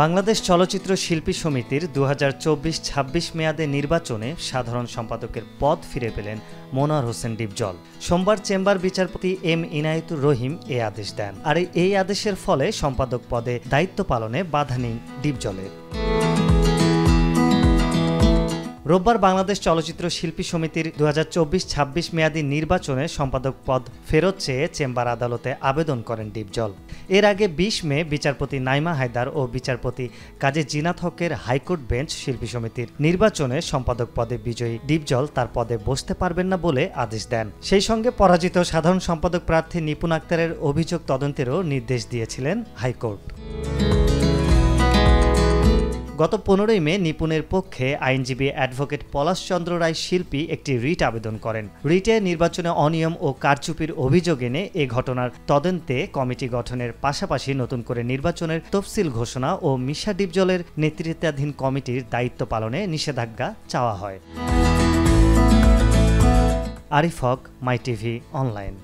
বাংলাদেশ চলচ্চিত্র শিল্পী সমিতির ২০২৪-২৬ মেয়াদে নির্বাচনে সাধারণ সম্পাদকের পদ ফিরে পেলেন মনোয়ার হোসেন ডিপজল। সোমবার চেম্বার বিচারপতি এম ইনায়েতুর রহিম এ আদেশ দেন। আর এই আদেশের ফলে সম্পাদক পদে দায়িত্ব পালনে বাধা নেই ডিপজলের। রোববার বাংলাদেশ চলচ্চিত্র শিল্পী সমিতির ২০২৪-২৬ মেয়াদী নির্বাচনে সম্পাদক পদ ফেরত চেয়ে চেম্বার আদালতে আবেদন করেন ডিপজল। এর আগে ২০ মে বিচারপতি নাইমা হায়দার ও বিচারপতি কাজী জিনাত হকের হাইকোর্ট বেঞ্চ শিল্পী সমিতির নির্বাচনে সম্পাদক পদে বিজয়ী ডিপজল তার পদে বসতে পারবেন না বলে আদেশ দেন। সেই সঙ্গে পরাজিত সাধারণ সম্পাদক প্রার্থী নিপুণ আক্তারের অভিযোগ তদন্তেরও নির্দেশ দিয়েছিলেন হাইকোর্ট। গত ১৫ মে নিপুণের পক্ষে আইনজীবী অ্যাডভোকেট পলাশ চন্দ্র রায় শিল্পী একটি রিট আবেদন করেন। রিটে নির্বাচনে অনিয়ম ও কারচুপির অভিযোগ এনে এ ঘটনার তদন্তে কমিটি গঠনের পাশাপাশি নতুন করে নির্বাচনের তফসিল ঘোষণা ও মিশা ডিপজলের নেতৃত্বাধীন কমিটির দায়িত্ব পালনে নিষেধাজ্ঞা চাওয়া হয়। আরিফ হক, মাই টিভি অনলাইন।